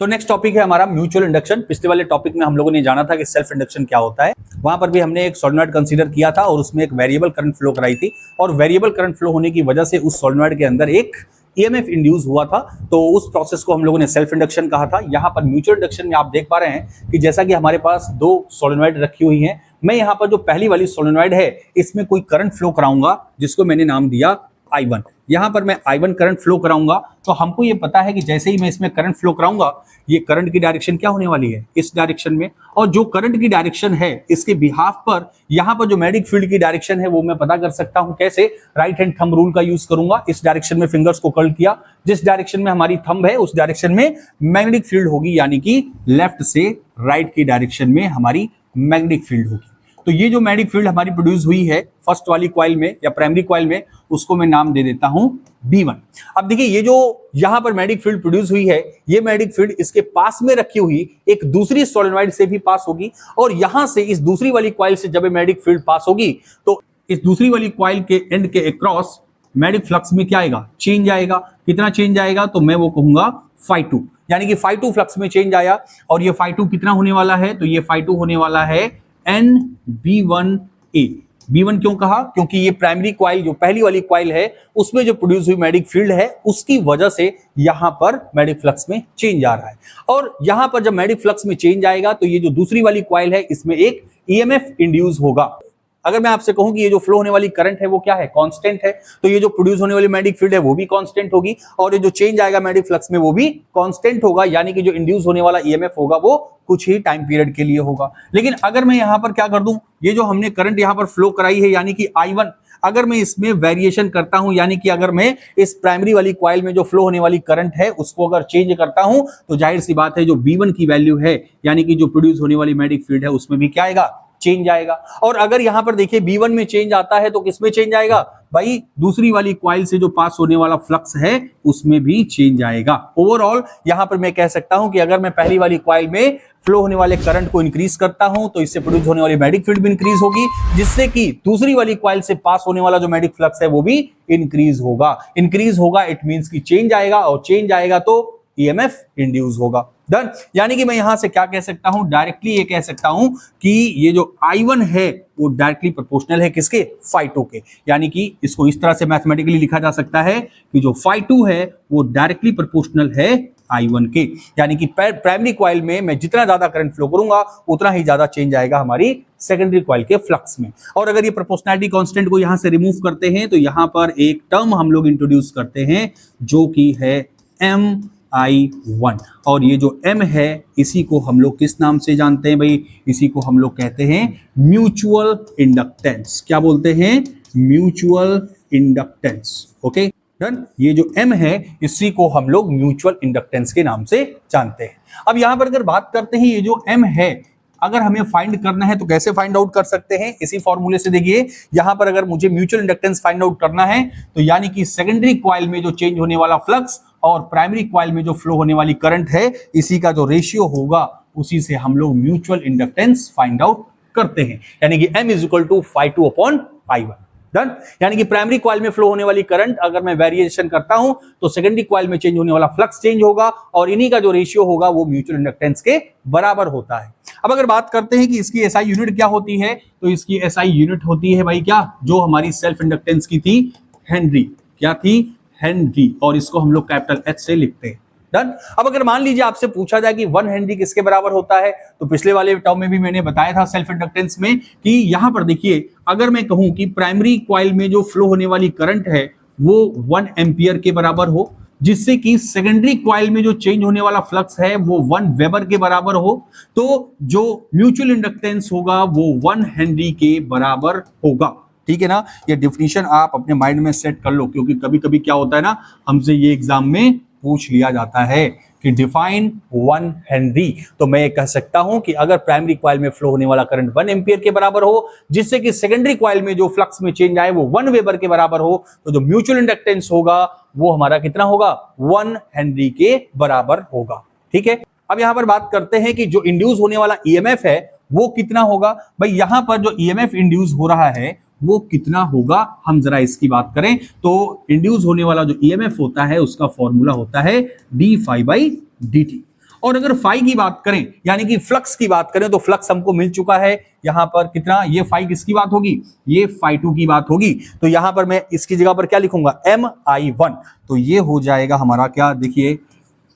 तो next topic है हमारा म्यूचुअल इंडक्शन। पिछले वाले टॉपिक में हम लोगों ने जाना था कि सेल्फ इंडक्शन क्या होता है। वहां पर भी हमने एक सोलेनॉइड कंसीडर किया था और उसमें एक वेरिएबल करंट फ्लो कराई थी, और वेरिएबल करंट फ्लो होने की वजह से उस सोलेनॉइड के अंदर एक ईएमएफ इंड्यूस हुआ था। तो उस प्रोसेस को हम लोगों ने सेल्फ इंडक्शन कहा था। यहाँ पर म्यूचुअल इंडक्शन में आप देख पा रहे हैं कि जैसा कि हमारे पास दो सोलेनॉइड रखी हुई हैं, मैं यहाँ पर जो पहली वाली सोलेनॉइड है इसमें कोई करंट फ्लो कराऊंगा जिसको मैंने नाम दिया I1। यहां पर मैं I1 करंट फ्लो कराऊंगा, तो हमको ये पता है कि जैसे ही मैं इसमें करंट फ्लो कराऊंगा ये करंट की डायरेक्शन क्या होने वाली है, इस डायरेक्शन में। और जो करंट की डायरेक्शन है इसके बिहाफ पर यहां पर जो मैग्नेटिक फील्ड की डायरेक्शन है वो मैं पता कर सकता हूं कैसे, राइट हैंड थंब रूल का यूज करूंगा। इस डायरेक्शन में फिंगर्स को कर्ल किया, जिस डायरेक्शन में हमारी थंब है उस डायरेक्शन में मैग्नेटिक फील्ड होगी, यानी कि लेफ्ट से राइट की डायरेक्शन में हमारी मैग्नेटिक फील्ड होगी। तो ये जो मैग्नेटिक फील्ड हमारी प्रोड्यूस हुई है फर्स्ट वाली कॉइल में या प्राइमरी कॉइल में, उसको मैं नाम दे देता हूं B1। अब देखिए ये जो यहां पर मैग्नेटिक फील्ड प्रोड्यूस हुई है, ये मैग्नेटिक फील्ड इसके पास में रखी हुई एक दूसरी सोलेनॉइड से भी पास होगी, और यहां से इस दूसरी वाली कॉइल से जब मैग्नेटिक फील्ड पास होगी तो इस दूसरी वाली कॉइल के एंड के अक्रॉस मैग्नेटिक फ्लक्स में क्या आएगा, चेंज आएगा। कितना चेंज आएगा, तो मैं वो कहूंगा φ2, यानी कि φ2 फ्लक्स में चेंज आया। और ये φ2 कितना होने वाला है, तो ये φ2 होने वाला है NB1A। B1 क्यों कहा, क्योंकि ये प्राइमरी कॉइल जो पहली वाली कॉइल है उसमें जो प्रोड्यूस हुई मैग्नेटिक फील्ड है उसकी वजह से यहां पर मैग्नेटिक फ्लक्स में चेंज आ रहा है। और यहां पर जब मैग्नेटिक फ्लक्स में चेंज आएगा तो ये जो दूसरी वाली कॉइल है इसमें एक ईएमएफ इंड्यूस होगा। अगर मैं आपसे कहूं कि ये जो फ्लो होने वाली करंट है वो क्या है, कांस्टेंट है, तो ये जो प्रोड्यूस होने वाली मैग्नेटिक फील्ड है वो भी कांस्टेंट होगी, और ये जो चेंज आएगा मैग्नेटिक फ्लक्स में वो भी कांस्टेंट होगा, यानी कि जो इंड्यूस होने वाला ईएमएफ होगा वो कुछ ही टाइम पीरियड के लिए होगा। लेकिन अगर मैं यहां पर क्या कर दूं, ये जो हमने करंट यहां पर फ्लो कराई है यानी कि I1, अगर मैं इसमें वेरिएशन करता हूं, यानी कि अगर मैं इस प्राइमरी वाली कॉइल में जो फ्लो होने वाली करंट है उसको अगर चेंज करता हूं, तो जाहिर सी बात है जो B1 की वैल्यू है यानी कि जो प्रोड्यूस होने वाली मैग्नेटिक फील्ड है उसमें भी क्या आएगा, चेंज आएगा। और अगर यहां पर देखिए B1 में चेंज आता है तो किसमें चेंज आएगा, भाई दूसरी वाली कॉइल से जो पास होने वाला फ्लक्स है उसमें भी चेंज आएगा। ओवरऑल यहां पर मैं कह सकता हूं कि अगर मैं पहली वाली कॉइल में फ्लो होने वाले करंट को इंक्रीज करता हूं तो इससे प्रोड्यूस होने वाली मैग्नेटिक फील्ड भी इंक्रीज होगी, जिससे कि दूसरी वाली कॉइल से पास होने वाला जो मैग्नेटिक फ्लक्स है वो भी इंक्रीज होगा। इंक्रीज होगा इट मींस कि चेंज आएगा, और चेंज आएगा तो ईएमएफ इंड्यूस होगा। डन, यानी कि मैं यहां से क्या कह सकता हूं, डायरेक्टली ये कह सकता हूं कि ये जो I1 है वो डायरेक्टली प्रोपोर्शनल है किसके, φ2 के। यानी कि इसको इस तरह से मैथमेटिकली लिखा जा सकता है कि जो φ2 है वो डायरेक्टली प्रोपोर्शनल है I1 के, यानी कि प्राइमरी कॉइल में मैं जितना ज्यादा करंट फ्लो करूंगा उतना ही ज्यादा चेंज आएगा हमारी सेकेंडरी कॉइल के फ्लक्स में। और अगर ये प्रोपोर्शनैलिटी कांस्टेंट को यहां से रिमूव करते हैं तो यहां पर एक टर्म हम लोग इंट्रोड्यूस करते हैं जो कि है MI1, और ये जो M है इसी को हम लोग किस नाम से जानते हैं भाई, इसी को हम लोग कहते हैं म्यूचुअल इंडक्टेंस। क्या बोलते हैं, म्यूचुअल इंडक्टेंस। ओके डन, ये जो M है इसी को हम लोग म्यूचुअल इंडक्टेंस के नाम से जानते हैं। अब यहां पर अगर बात करते हैं ये जो M है अगर हमें फाइंड करना है तो कैसे फाइंड आउट कर सकते हैं, इसी फॉर्मूले से। देखिए यहां पर अगर मुझे म्यूचुअल इंडक्टेंस फाइंड आउट करना है तो यानी कि सेकेंडरी कॉइल में जो चेंज होने वाला फ्लक्स और प्राइमरी कॉइल में जो फ्लो होने वाली करंट है इसी का जो रेशियो होगा उसी से हम लोग म्यूचुअल इंडक्टेंस फाइंड आउट करते हैं, यानी कि M is equal to φ2 upon I1। Done, यानी कि प्राइमरी कॉइल में फ्लो होने वाली करंट अगर मैं वेरिएशन करता हूं तो सेकेंडरी कॉइल में चेंज होने वाला फ्लक्स चेंज होगा, और इन्हीं का जो रेशियो होगा वो म्यूचुअल इंडक्टेंस के बराबर होता है। अब अगर बात करते हैं कि इसकी एसआई यूनिट क्या होती है, तो इसकी एसआई यूनिट होती है भाई क्या, जो हमारी सेल्फ इंडक्टेंस की थी, हेनरी। क्या थी, हेनरी, और इसको हम लोग कैपिटल H से लिखते हैं। डन। अब अगर मान लीजिए आपसे पूछा जाए कि 1 हेनरी किसके बराबर होता है, तो पिछले वाले टर्म में भी मैंने बताया था सेल्फ इंडक्टेंस में कि यहां पर देखिए अगर मैं कहूं कि प्राइमरी कॉइल में जो फ्लो होने वाली करंट है वो 1 एम्पियर के बराबर हो, जिससे कि सेकेंडरी कॉइल में जो चेंज होने वाला फ्लक्स है वो 1 वेबर के बराबर हो, तो जो म्यूचुअल इंडक्टेंस होगा वो 1 हेनरी के बराबर होगा। ठीक है ना, ये डिफिनीशन आप अपने माइंड में सेट कर लो, क्योंकि कभी कभी क्या होता है ना, हमसे ये एग्जाम में पूछ लिया जाता है कि डिफाइन 1 हेनरी। तो मैं कह सकता हूं कि अगर प्राइमरी कॉइल में फ्लो होने वाला करंट 1 एम्पियर के बराबर हो, जिससे कि सेकेंडरी कॉइल में जो फ्लक्स में चेंज आए वो 1 वेबर के बराबर हो, तो जो म्यूचुअल इंडक्टेंस होगा वो हमारा कितना होगा, 1 हेनरी के बराबर होगा। ठीक है, अब यहां पर बात करते हैं कि जो इंड्यूस होने वाला ईएमएफ है वो कितना होगा। भाई यहां पर जो ईएमएफ इंड्यूस हो रहा है वो कितना होगा, हम जरा इसकी बात करें तो इंड्यूस होने वाला जो ईएमएफ होता है उसका फॉर्मूला होता है d phi by dt। और अगर फाई की बात करें यानी कि फ्लक्स की बात करें तो फ्लक्स हमको मिल चुका है यहां पर कितना, ये फाई किसकी बात होगी, ये phi2 की बात होगी। तो यहां पर मैं इसकी जगह पर क्या लिखूंगा, mi1, तो ये हो जाएगा हमारा क्या, देखिए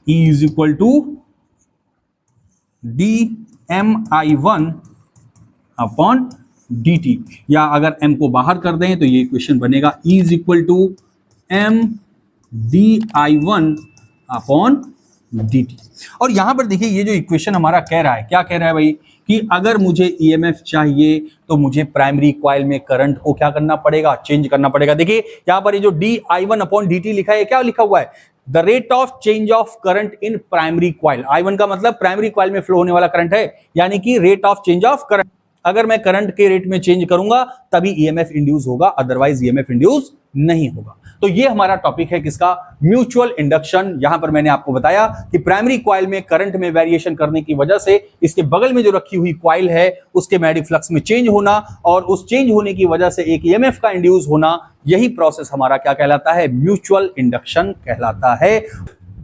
E is equal to dmi1 upon dt, या अगर m को बाहर कर दें तो ये इक्वेशन बनेगा E is equal to m di1 upon dt। और यहां पर देखिए ये जो इक्वेशन हमारा कह रहा है, क्या कह रहा है भाई, कि अगर मुझे ईएमएफ चाहिए तो मुझे प्राइमरी कॉइल में करंट को क्या करना पड़ेगा, चेंज करना पड़ेगा। देखिए यहां पर ये जो di1 अपॉन dt लिखा है, क्या लिखा हुआ है, the rate of change of current in primary coil. I1 का मतलब प्राइमरी कॉइल में फ्लो होने वाला करंट है, यानी कि rate of change of current. अगर मैं करंट के रेट में चेंज करूंगा तभी ईएमएफ इंड्यूस होगा, अदरवाइज ईएमएफ इंड्यूस नहीं होगा। तो ये हमारा टॉपिक है किसका, म्यूचुअल इंडक्शन। यहां पर मैंने आपको बताया कि प्राइमरी कॉइल में करंट में वेरिएशन करने की वजह से इसके बगल में जो रखी हुई कॉइल है उसके मैग्नेटिक फ्लक्स में चेंज होना, और उस चेंज होने की वजह से एक ईएमएफ का इंड्यूस होना, यही प्रोसेस हमारा क्या कहलाता है, म्यूचुअल इंडक्शन कहलाता है।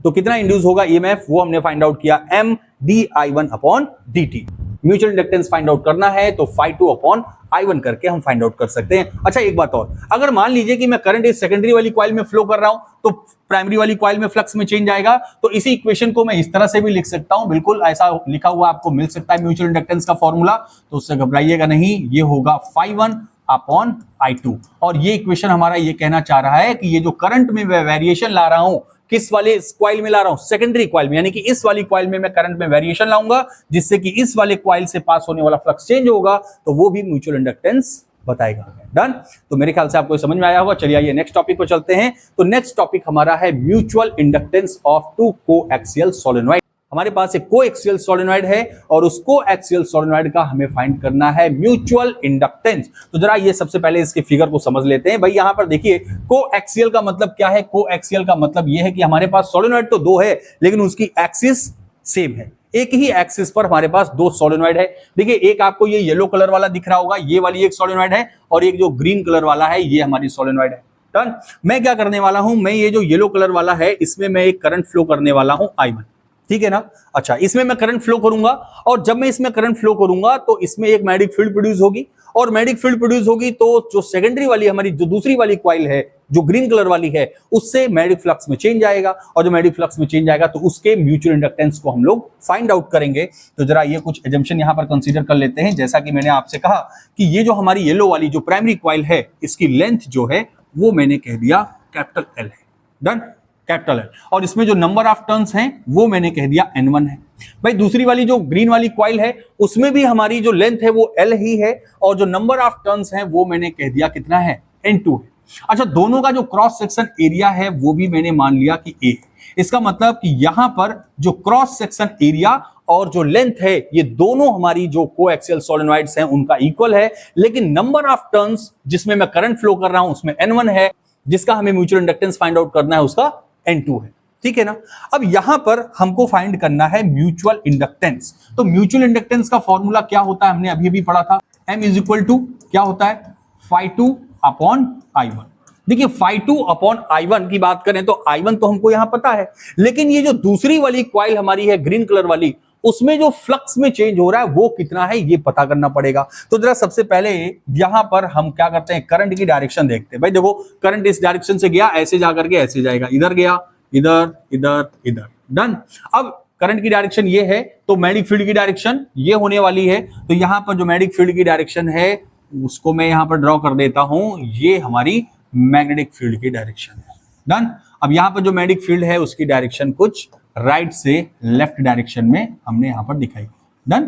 तो कितना इंड्यूस होगा ईएमएफ वो हमने फाइंड आउट किया, m di1 upon dt। Mutual inductance find out करना है तो phi2 अपॉन I1 करके हम फाइंड आउट कर सकते हैं। अच्छा एक बात और, अगर मान लीजिए कि मैं करंट इस सेकेंडरी वाली कॉइल में फ्लो कर रहा हूं तो प्राइमरी वाली कॉइल में फ्लक्स में चेंज आएगा, तो इसी इक्वेशन को मैं इस तरह से भी लिख सकता हूं, बिल्कुल ऐसा लिखा हुआ आपको मिल सकता है म्यूचुअल इंडक्टेंस का फॉर्मूला, तो उससे घबराइएगा नहीं, ये होगा phi1 अपॉन I2। और ये इक्वेशन हमारा ये कहना चाह रहा है कि ये जो करंट में वेरिएशन ला रहा हूं, किस वाले कॉइल में ला रहा हूं, सेकेंडरी कॉइल में, यानी कि इस वाली कॉइल में मैं करंट में वेरिएशन लाऊंगा जिससे कि इस वाले कॉइल से पास होने वाला फ्लक्स चेंज होगा, तो वो भी म्यूचुअल इंडक्टेंस बताएगा। डन, तो मेरे ख्याल से आपको समझ में आया होगा। चलिए आइए नेक्स्ट टॉपिक पर चलते हैं। तो नेक्स्ट टॉपिक हमारा है mutual inductance of two coaxial solenoid. हमारे पास एक कोएक्सियल सोलेनॉइड है और उस कोएक्सियल सोलेनॉइड का हमें फाइंड करना है म्यूचुअल इंडक्टेंस। तो जरा ये सबसे पहले इसके फिगर को समझ लेते हैं। भाई यहां पर देखिए कोएक्सियल का मतलब क्या है, कोएक्सियल का मतलब ये है कि हमारे पास सोलेनॉइड तो दो है लेकिन उसकी एक्सिस सेम है, एक ही एक्सिस पर हमारे पास दो सोलेनॉइड है। देखिए एक आपको ये येलो कलर वाला दिख रहा होगा, ये वाली एक सोलेनॉइड है, और एक जो ग्रीन कलर वाला है ये हमारी सोलेनॉइड है। डन, मैं क्या करने वाला हूं, मैं ये जो येलो कलर वाला है इसमें मैं एक करंट फ्लो करने वाला हूं I1, ठीक है ना। अच्छा इसमें मैं करंट फ्लो करूंगा, और जब मैं इसमें करंट फ्लो करूंगा तो इसमें एक मैग्नेटिक फील्ड प्रोड्यूस होगी, और मैग्नेटिक फील्ड प्रोड्यूस होगी तो जो सेकेंडरी वाली हमारी जो दूसरी वाली कॉइल है जो ग्रीन कलर वाली है उससे मैग्नेटिक फ्लक्स में चेंज आएगा, और जो मैग्नेटिक फ्लक्स में चेंज आएगा तो उसके म्यूचुअल इंडक्टेंस को हम लोग फाइंड आउट करेंगे। तो जरा ये कुछ एजम्पशन यहां पर कंसीडर कर लेते हैं। जैसा कि मैंने आपसे कहा कि ये जो हमारी येलो वाली जो प्राइमरी कॉइल है इसकी लेंथ जो है वो मैंने कह दिया कैपिटल L है। डन, कैपिटल L, और इसमें जो नंबर ऑफ टर्न्स हैं वो मैंने कह दिया N1 है। भाई दूसरी वाली जो ग्रीन वाली कॉइल है उसमें भी हमारी जो लेंथ है वो L ही है, और जो नंबर ऑफ टर्न्स हैं वो मैंने कह दिया कितना है, N2 है। अच्छा दोनों का जो क्रॉस सेक्शन एरिया है वो भी मैंने मान लिया कि A है। इसका मतलब कि यहां पर जो क्रॉस सेक्शन एरिया और जो लेंथ है ये दोनों हमारी जो कोएक्सियल सोलेनॉइड्स हैं उनका इक्वल है, लेकिन नंबर ऑफ टर्न्स जिसमें मैं करंट फ्लो कर रहा हूं उसमें N1 है, जिसका हमें म्यूचुअल इंडक्टेंस फाइंड आउट करना है उसका N2 है, ठीक है ना। अब यहां पर हमको फाइंड करना है म्यूचुअल इंडक्टेंस। तो म्यूचुअल इंडक्टेंस का फॉर्मूला क्या होता है, हमने अभी भी पढ़ा था, M इज इक्वल टू क्या होता है, phi2 अपॉन I1। देखिए phi2 अपॉन I1 की बात करें तो I1 तो हमको यहां पता है, लेकिन ये जो दूसरी वाली कॉइल हमारी है ग्रीन कलर वाली उसमें जो फ्लक्स में चेंज हो रहा है वो कितना है ये पता करना पड़ेगा। तो जरा सबसे पहले यहां पर हम क्या करते हैं, करंट की डायरेक्शन देखते हैं। भाई देखो करंट इस डायरेक्शन से गया, ऐसे जाकर के ऐसे जाएगा, इधर गया, इधर इधर इधर। डन, अब करंट की डायरेक्शन ये है तो मैग्नेटिक फील्ड की डायरेक्शन ये होने वाली है। तो यहां पर जो मैग्नेटिक फील्ड की डायरेक्शन है उसको मैं यहां पर ड्रॉ कर देता हूं, ये हमारी मैग्नेटिक फील्ड की डायरेक्शन है। डन, अब यहां पर जो मैग्नेटिक फील्ड है उसकी डायरेक्शन कुछ राइट से लेफ्ट डायरेक्शन में हमने यहां पर दिखाई। डन,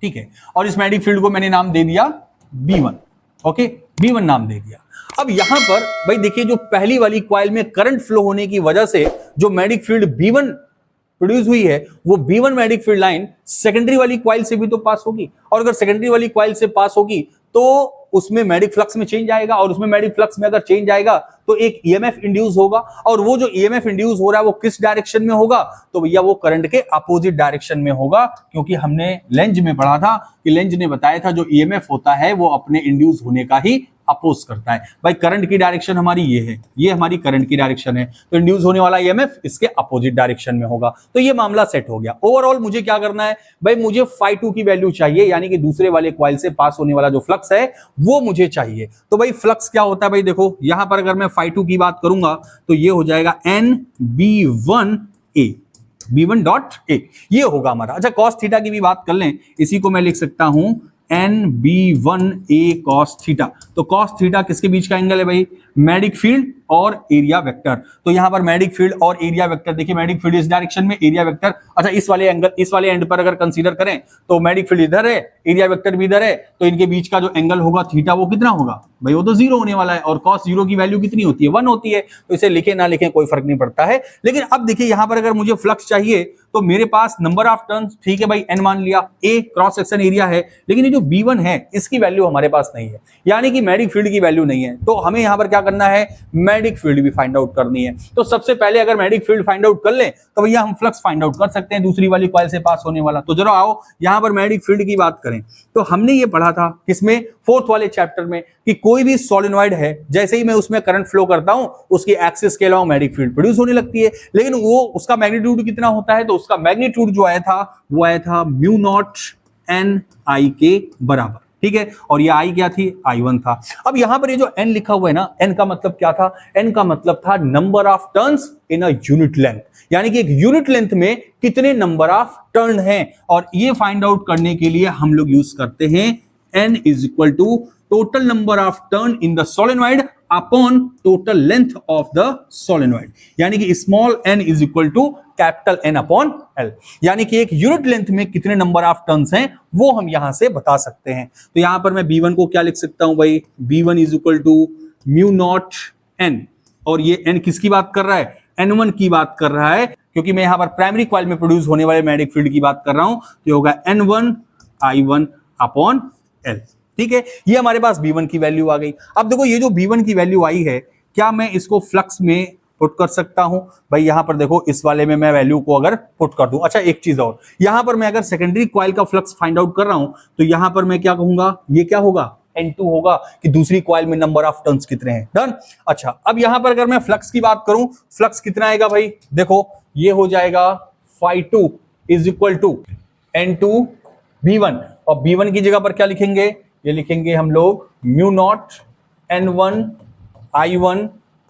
ठीक है, और इस मैग्नेटिक फील्ड को मैंने नाम दे दिया B1, ओके, B1 नाम दे दिया। अब यहां पर भाई देखिए जो पहली वाली कॉइल में करंट फ्लो होने की वजह से जो मैग्नेटिक फील्ड B1 प्रोड्यूस हुई है वो B1 magnetic field line secondary वाली कॉइल से भी तो पास होगी, और अगर सेकेंडरी वाली कॉइल से पास होगी तो उसमें मैग्नेटिक फ्लक्स में चेंज आएगा, और उसमें मैग्नेटिक फ्लक्स में अगर चेंज आएगा तो एक ईएमएफ इंड्यूस होगा, और वो जो ईएमएफ इंड्यूस हो रहा है वो किस डायरेक्शन में होगा, तो भैया वो करंट के अपोजिट डायरेक्शन में होगा। क्योंकि हमने लेंज में पढ़ा था कि लेंज ने बताया था जो ईएमएफ होता है वो अपने इंड्यूस होने का ही अपोज करता है। भाई करंट की डायरेक्शन हमारी ये है, ये हमारी करंट की डायरेक्शन है, तो इंड्यूस होने वाला ईएमएफ इसके अपोजिट डायरेक्शन में होगा। तो ये मामला सेट हो गया। ओवरऑल मुझे क्या करना है भाई, मुझे φ2 की वैल्यू चाहिए, यानी कि दूसरे वाले कॉइल से पास होने वाला जो फ्लक्स है वो मुझे चाहिए। तो भाई फ्लक्स क्या होता है भाई, देखो यहां पर अगर मैं φ2 की बात करूंगा तो ये हो जाएगा NB1A, B1.A ये होगा हमारा। अच्छा कॉस थीटा की भी बात कर लें, इसी को मैं लिख सकता हूं NB1A cos थीटा। तो cos थीटा किसके बीच का एंगल है भाई, मैग्नेटिक फील्ड और एरिया वेक्टर। तो यहां पर मैग्नेटिक फील्ड और एरिया वेक्टर, देखिए मैग्नेटिक फील्ड इस डायरेक्शन में, एरिया वेक्टर अच्छा इस वाले एंगल, इस वाले एंड पर अगर कंसीडर करें तो मैग्नेटिक फील्ड इधर है, एरिया वेक्टर भी इधर है, तो इनके बीच का जो एंगल होगा थीटा वो कितना होगा भाई, वो तो 0 होने वाला है। और cos 0 की वैल्यू कितनी होती है, 1 होती है। तो इसे लिखे ना लिखे कोई फर्क नहीं पड़ता है। लेकिन अब देखिए यहां पर अगर मुझे फ्लक्स चाहिए तो मेरे पास नंबर ऑफ टर्न्स, ठीक है भाई n मान लिया, a क्रॉस सेक्शन एरिया है, लेकिन ये जो B1 है इसकी वैल्यू हमारे पास नहीं है, यानी कि मैग्नेटिक फील्ड की वैल्यू नहीं है। तो हमें यहां पर क्या करना है, मैग्नेटिक फील्ड भी फाइंड आउट करनी है। तो सबसे पहले अगर मैग्नेटिक फील्ड फाइंड आउट कर ले तो भैया हम फ्लक्स फाइंड आउट कर सकते हैं दूसरी वाली कॉइल से पास होने वाला। तो जरा आओ यहां पर मैग्नेटिक फील्ड की बात करें। तो हमने ये पढ़ा था किसमें, फोर्थ वाले चैप्टर में, कि कोई भी सॉलिनॉइड है जैसे ही मैं उसमें करंट फ्लो करता हूं उसकी एक्सिस के अलावा मैग्नेटिक फील्ड प्रोड्यूस होने लगती है। लेकिन वो उसका मैग्नीट्यूड कितना होता है, तो उसका मैग्नीट्यूड जो आया था वो आया था म्यू नॉट एन आई के बराबर, ठीक है। और ये आई क्या थी, I1 था। अब यहां पर ये जो n लिखा हुआ है ना, n का मतलब क्या था, n का मतलब था number of turns in a unit length, यानी कि एक यूनिट लेंथ में कितने नंबर ऑफ टर्न हैं। और ये फाइंड आउट करने के लिए हम लोग यूज करते हैं n is equal to total number of turn in the solenoid upon total length of the solenoid, यानी कि small n is equal to capital N upon L, यानी कि एक यूनिट लेंथ में कितने नंबर ऑफ टर्न्स हैं वो हम यहां से बता सकते हैं। तो यहां पर मैं B1 को क्या लिख सकता हूं भाई, B1 is equal to mu naught N, और ये N किसकी बात कर रहा है, N1 की बात कर रहा है, क्योंकि मैं यहां पर प्राइमरी कॉइल में प्रोड्यूस होने वाले मैग्नेटिक फील्ड की बात कर रहा हूं। तो ये होगा N1 I1 अपॉन L, ठीक है। ये हमारे पास B1 की वैल्यू आ गई। अब देखो ये जो B1 की वैल्यू आई है, क्या मैं इसको फ्लक्स में पुट कर सकता हूं भाई, यहां पर देखो इस वाले में मैं वैल्यू को अगर पुट कर दूं। अच्छा एक चीज और, यहां पर मैं अगर सेकेंडरी कॉइल का फ्लक्स फाइंड आउट कर रहा हूं तो यहां पर मैं क्या कहूंगा, ये क्या होगा N2 होगा, कि दूसरी कॉइल में नंबर ऑफ टर्न्स कितने हैं। डन। अच्छा अब यहां पर अगर मैं फ्लक्स की बात करूं, फ्लक्स कितना आएगा भाई, देखो ये हो जाएगा φ2 is equal to N2 B1, और B1 की जगह पर क्या लिखेंगे, ये लिखेंगे हम लोग mu naught N1 I1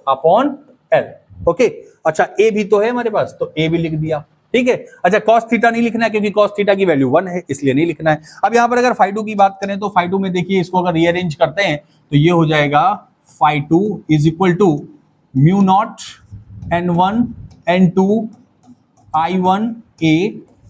upon L, okay. अच्छा ए भी तो है हमारे पास, तो ए भी लिख दिया, ठीक है। अच्छा कॉस थीटा नहीं लिखना है क्योंकि कॉस थीटा की वैल्यू 1 है, इसलिए नहीं लिखना है। अब यहां पर अगर φ2 की बात करें तो φ2 में देखिए इसको अगर रीअरेंज करते हैं तो ये हो जाएगा φ2 is equal to mu naught N1 N2 I1 A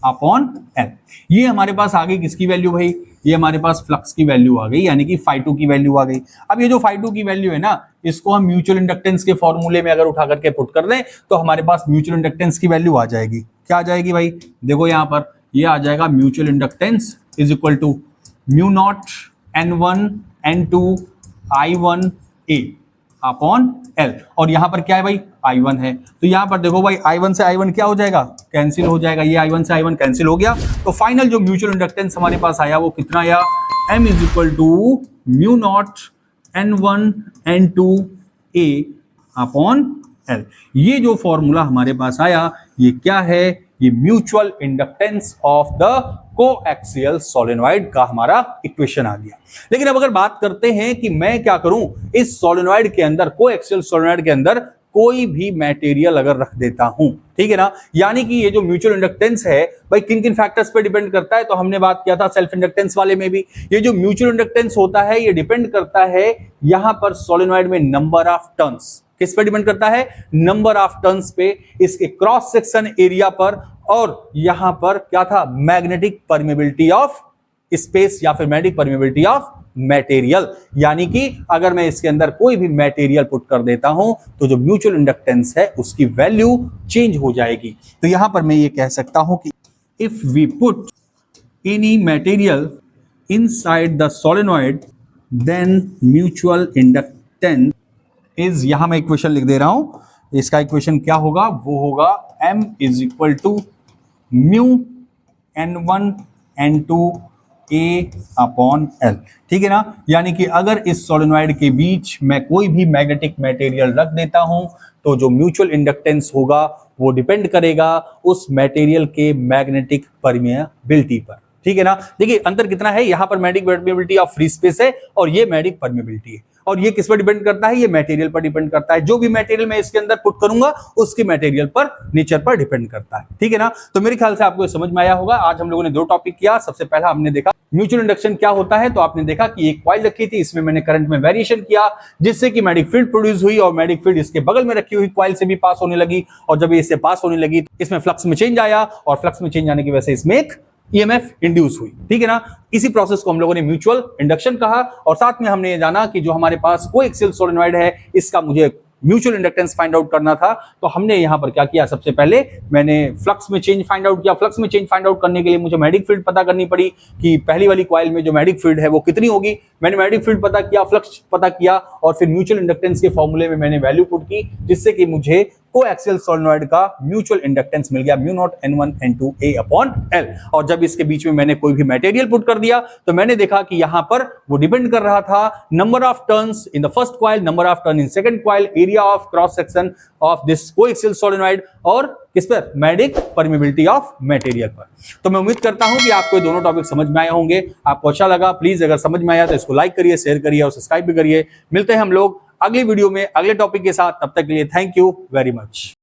upon L। ये हमारे पास आ गई किसकी वैल्यू भाई, ये हमारे पास फ्लक्स की वैल्यू आ गई, यानी कि φ2 की वैल्यू आ गई। अब ये जो φ2 की वैल्यू है ना, इसको हम म्यूचुअल इंडक्टेंस के फॉर्मूले में अगर उठा करके पुट कर दें तो हमारे पास म्यूचुअल इंडक्टेंस की वैल्यू आ जाएगी। क्या आ जाएगी भाई, देखो यहां पर ये आ जाएगा mutual inductance is equal to mu naught N1 N2 I1 A upon L, और यहां पर क्या है भाई I1 है। तो यहां पर देखो भाई I1 से I1 क्या हो जाएगा, कैंसिल हो जाएगा, ये I1 से I1 कैंसिल हो गया। तो फाइनल जो म्यूचुअल इंडक्टेंस हमारे पास आया वो कितना आया, M is equal to mu naught N1 N2 A upon L। ये जो फॉर्मूला हमारे पास आया ये क्या है, ये mutual inductance of the coaxial solenoid का हमारा इक्वेशन आ गया। लेकिन अब अगर बात करते हैं कि मैं क्या करूं, इस सोलेनॉइड के अंदर, कोएक्सियल सोलेनॉइड के अंदर कोई भी मटेरियल अगर रख देता हूं, ठीक है ना, यानी कि ये जो म्यूचुअल इंडक्टेंस है भाई किन किन फैक्टर्स पे डिपेंड करता है, तो हमने बात किया था सेल्फ इंडक्टेंस वाले में भी। ये जो म्यूचुअल इंडक्टेंस होता है ये डिपेंड करता है यहां पर सोलेनॉइड में नंबर ऑफ टर्न्स, किस पे डिपेंड करता है, नंबर ऑफ टर्न्स पे, इसके क्रॉस सेक्शन एरिया पर, और यहां पर क्या था, मैग्नेटिक परमेबिलिटी ऑफ स्पेस या फिर मैग्नेटिक परमेबिलिटी ऑफ मटेरियल। यानी कि अगर मैं इसके अंदर कोई भी मटेरियल पुट कर देता हूं तो जो म्यूचुअल इंडक्टेंस है उसकी वैल्यू चेंज हो जाएगी। तो यहां पर मैं ये कह सकता हूं कि if we put any material inside the solenoid then mutual inductance is, यहां मैं इक्वेशन लिख दे रहा हूं, इसका इक्वेशन क्या होगा, वो होगा M is equal to mu N1 N2 A/L, ठीक है ना। यानी कि अगर इस सोलेनॉइड के बीच मैं कोई भी मैग्नेटिक मटेरियल रख देता हूं तो जो म्यूचुअल इंडक्टेंस होगा वो डिपेंड करेगा उस मटेरियल के मैग्नेटिक परमिएबिलिटी पर, ठीक है ना। देखिए अंतर कितना है, यहां पर magnetic permeability of free space है और ये मैग्नेटिक परमिएबिलिटी है, और ये किस पर डिपेंड करता है, ये मटेरियल पर डिपेंड करता है। जो भी मटेरियल मैं इसके अंदर पुट करूंगा उसकी मटेरियल पर, नेचर पर डिपेंड करता है, ठीक है ना। तो मेरे ख्याल से आपको समझ में आया होगा। आज हम लोगों ने दो टॉपिक किया। सबसे पहला हमने देखा म्यूचुअल इंडक्शन क्या होता है, तो आपने देखा कि एक कॉइल रखी थी, इसमें मैंने करंट में वेरिएशन किया जिससे कि मैग्नेटिक फील्ड प्रोड्यूस हुई और मैग्नेटिक फील्ड इसके बगल में रखी हुई कॉइल से भी पास होने लगी, और जब ये इससे पास होने लगी तो इसमें फ्लक्स में चेंज आया, और फ्लक्स में चेंज आने की वजह से इसमें एक ईएमएफ इंड्यूस हुई, ठीक है ना। इसी प्रोसेस को हम लोगों ने म्यूचुअल इंडक्शन कहा, और साथ में हमने ये जाना कि जो हमारे पास कोएक्सियल सोलेनॉइड है इसका मुझे म्यूचुअल इंडक्टेंस फाइंड आउट करना था। तो हमने यहां पर क्या किया, सबसे पहले मैंने फ्लक्स में चेंज फाइंड आउट किया। फ्लक्स में चेंज फाइंड आउट करने के लिए मुझे मैग्नेटिक फील्ड पता करनी पड़ी कि पहली वाली कॉइल में जो मैग्नेटिक फील्ड है वो कितनी होगी। मैंने मैग्नेटिक फील्ड पता किया, फ्लक्स पता किया, और फिर म्यूचुअल इंडक्टेंस के फॉर्मूले में मैंने वैल्यू पुट की, जिससे कि मुझे कोएक्सियल सोलेनॉइड का म्यूचुअल इंडक्टेंस मिल गया म्यू0 N1 N2 A/L। और जब इसके बीच में मैंने कोई भी मटेरियल पुट कर दिया तो मैंने देखा कि यहां पर वो डिपेंड कर रहा था number of turns in the first coil, number of turn in second coil, area of cross section of this coaxial solenoid, और किस पर, मैग्नेटिक परमिएबिलिटी ऑफ मटेरियल पर। तो मैं उम्मीद करता हूं कि आपको ये दोनों टॉपिक समझ में आए होंगे। आपको अच्छा लगा, प्लीज अगर समझ में आया तो इसको लाइक करिए, शेयर करिए और सब्सक्राइब भी करिए। मिलते हैं हम लोग अगली वीडियो में अगले टॉपिक के साथ, तब तक के लिए थैंक यू वेरी मच।